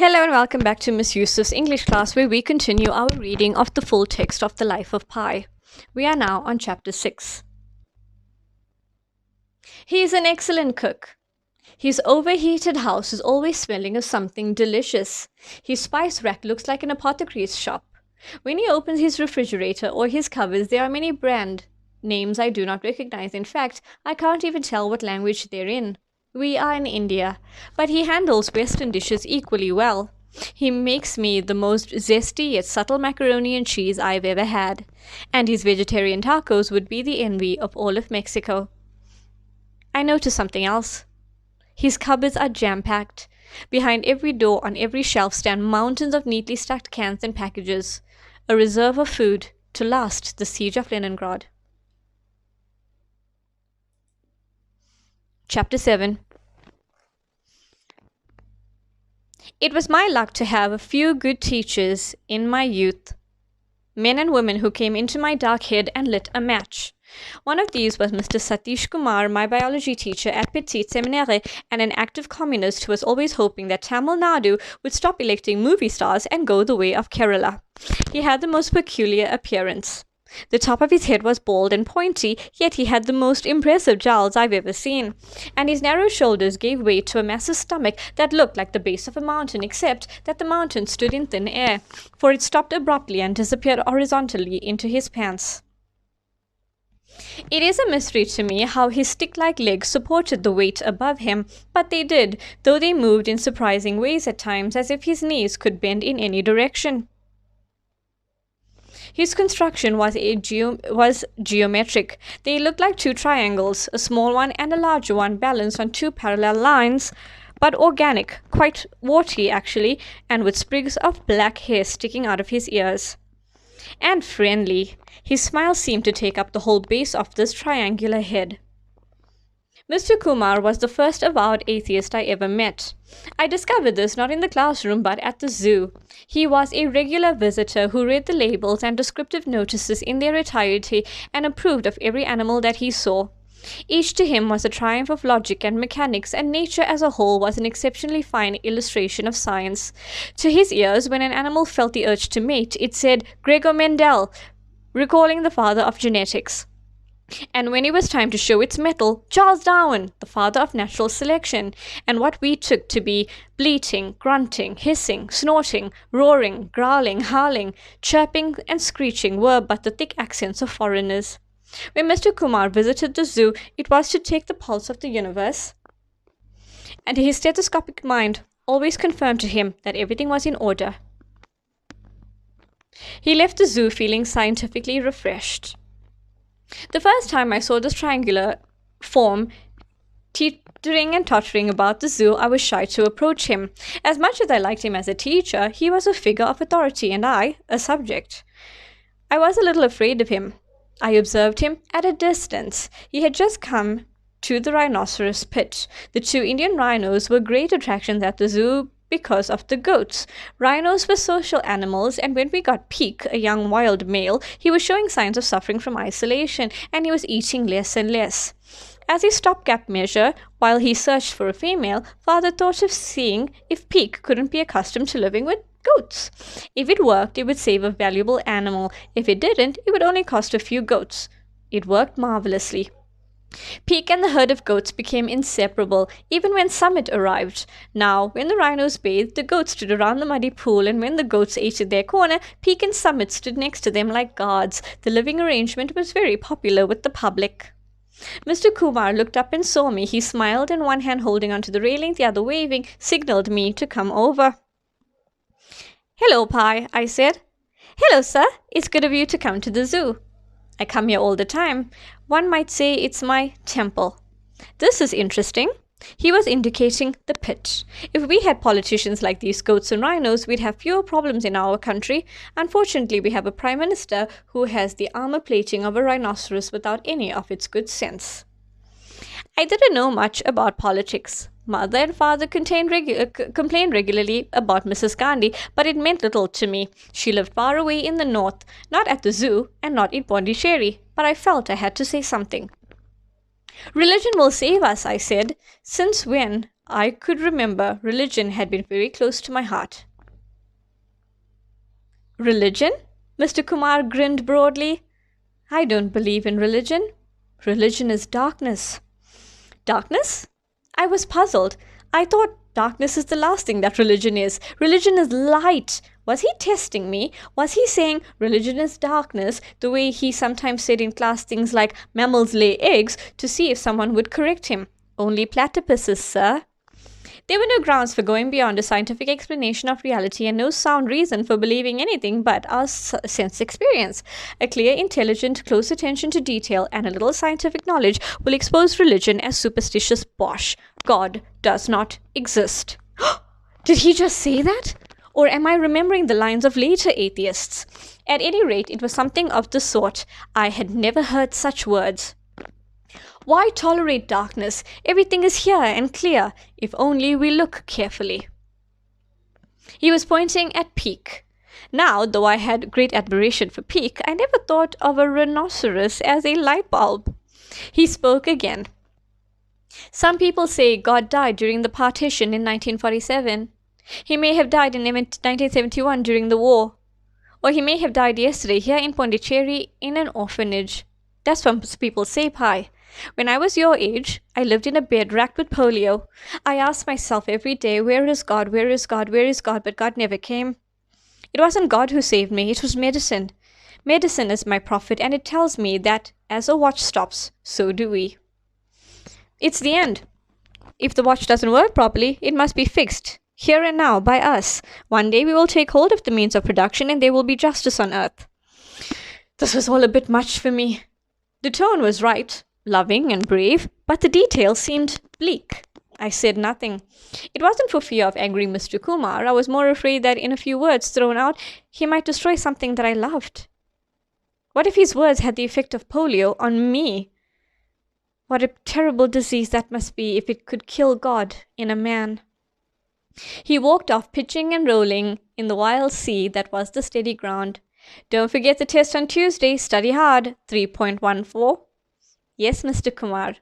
Hello and welcome back to Miss Yusuf's English class, where we continue our reading of the full text of the life of Pi. We are now on chapter 6. He is an excellent cook. His overheated house is always smelling of something delicious. His spice rack looks like an apothecary's shop. When he opens his refrigerator or his cupboards, there are many brand names I do not recognize. In fact, I can't even tell what language they're in. We are in India, but he handles Western dishes equally well. He makes me the most zesty yet subtle macaroni and cheese I've ever had, and his vegetarian tacos would be the envy of all of Mexico. I noticed something else. His cupboards are jam-packed. Behind every door, on every shelf, stand mountains of neatly stacked cans and packages, a reserve of food to last the siege of Leningrad. Chapter 7. It was my luck to have a few good teachers in my youth, men and women who came into my dark head and lit a match. One of these was Mr. Satish Kumar, my biology teacher at Petit Seminare, and an active communist who was always hoping that Tamil Nadu would stop electing movie stars and go the way of Kerala. He had the most peculiar appearance. The top of his head was bald and pointy, yet he had the most impressive jowls I've ever seen, and his narrow shoulders gave way to a massive stomach that looked like the base of a mountain, except that the mountain stood in thin air, for it stopped abruptly and disappeared horizontally into his pants. It is a mystery to me how his stick-like legs supported the weight above him, but they did, though they moved in surprising ways at times, as if his knees could bend in any direction. His construction was geometric. They looked like two triangles, a small one and a larger one balanced on two parallel lines, but organic, quite warty actually, and with sprigs of black hair sticking out of his ears. And friendly. His smile seemed to take up the whole base of this triangular head. Mr. Kumar was the first avowed atheist I ever met. I discovered this not in the classroom but at the zoo. He was a regular visitor who read the labels and descriptive notices in their entirety and approved of every animal that he saw. Each to him was a triumph of logic and mechanics, and nature as a whole was an exceptionally fine illustration of science. To his ears, when an animal felt the urge to mate, it said Gregor Mendel, recalling the father of genetics. And when it was time to show its mettle, Charles Darwin, the father of natural selection, and what we took to be bleating, grunting, hissing, snorting, roaring, growling, howling, chirping, and screeching were but the thick accents of foreigners. When Mr. Kumar visited the zoo, it was to take the pulse of the universe, and his stethoscopic mind always confirmed to him that everything was in order. He left the zoo feeling scientifically refreshed. The first time I saw this triangular form teetering and tottering about the zoo, I was shy to approach him. As much as I liked him as a teacher, he was a figure of authority and I, a subject. I was a little afraid of him. I observed him at a distance. He had just come to the rhinoceros pit. The two Indian rhinos were great attractions at the zoo because of the goats. Rhinos were social animals, and when we got Peek, a young wild male, he was showing signs of suffering from isolation, and he was eating less and less. As a stopgap measure, while he searched for a female, Father thought of seeing if Peek couldn't be accustomed to living with goats. If it worked, it would save a valuable animal. If it didn't, it would only cost a few goats. It worked marvelously. Peek and the herd of goats became inseparable, even when Summit arrived. Now, when the rhinos bathed, the goats stood around the muddy pool, and when the goats ate in their corner, Peek and Summit stood next to them like guards. The living arrangement was very popular with the public. Mr. Kumar looked up and saw me. He smiled, and one hand holding onto the railing, the other waving, signaled me to come over. "Hello, Pi," I said. "Hello, sir. It's good of you to come to the zoo." "I come here all the time. One might say it's my temple." "This is interesting." He was indicating the pit. "If we had politicians like these goats and rhinos, we'd have fewer problems in our country. Unfortunately, we have a prime minister who has the armor plating of a rhinoceros without any of its good sense." I didn't know much about politics. Mother and father complained regularly about Mrs. Gandhi, but it meant little to me. She lived far away in the north, not at the zoo and not in Pondicherry, but I felt I had to say something. "Religion will save us," I said. "Since when I could remember, religion had been very close to my heart. Religion? Mr. Kumar grinned broadly. I don't believe in religion. Religion is darkness. Darkness? I was puzzled. I thought darkness is the last thing that religion is. Religion is light. Was he testing me? Was he saying religion is darkness, the way he sometimes said in class things like mammals lay eggs, to see if someone would correct him? Only platypuses, sir. There were no grounds for going beyond a scientific explanation of reality and no sound reason for believing anything but our sense experience. A clear, intelligent, close attention to detail and a little scientific knowledge will expose religion as superstitious bosh. God does not exist. Did he just say that? Or am I remembering the lines of later atheists? At any rate, it was something of the sort. I had never heard such words. Why tolerate darkness? Everything is here and clear, if only we look carefully. He was pointing at Peak. Now, though I had great admiration for Peak, I never thought of a rhinoceros as a light bulb. He spoke again. Some people say God died during the partition in 1947. He may have died in 1971 during the war. Or he may have died yesterday here in Pondicherry in an orphanage. That's what people say, Pi. When I was your age, I lived in a bed racked with polio. I asked myself every day, where is God, where is God, where is God? But God never came. It wasn't God who saved me, it was medicine. Medicine is my prophet, and it tells me that as a watch stops, so do we. It's the end. If the watch doesn't work properly, it must be fixed, here and now, by us. One day we will take hold of the means of production, and there will be justice on earth. This was all a bit much for me. The tone was right, loving and brave, but the details seemed bleak. I said nothing. It wasn't for fear of angering Mr. Kumar. I was more afraid that in a few words thrown out, he might destroy something that I loved. What if his words had the effect of polio on me? What a terrible disease that must be if it could kill God in a man. He walked off, pitching and rolling in the wild sea that was the steady ground. Don't forget the test on Tuesday. Study hard. 3.14. Yes, Mr. Kumar.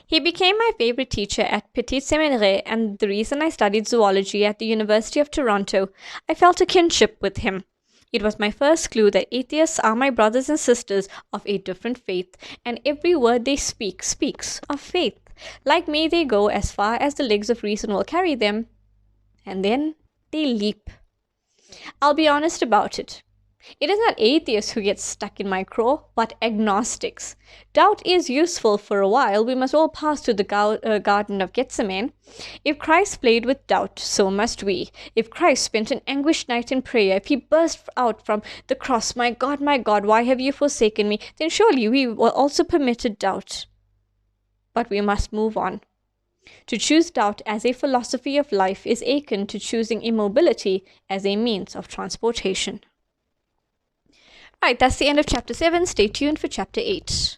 He became my favorite teacher at Petit Seminaire, and the reason I studied zoology at the University of Toronto, I felt a kinship with him. It was my first clue that atheists are my brothers and sisters of a different faith, and every word they speak speaks of faith. Like me, they go as far as the legs of reason will carry them, and then they leap. I'll be honest about it. It is not atheists who get stuck in my craw, but agnostics. Doubt is useful for a while. We must all pass through the Garden of Gethsemane. If Christ played with doubt, so must we. If Christ spent an anguished night in prayer, if he burst out from the cross, my God, why have you forsaken me? Then surely we will also permitted doubt. But we must move on. To choose doubt as a philosophy of life is akin to choosing immobility as a means of transportation. Right, that's the end of chapter 7. Stay tuned for chapter 8.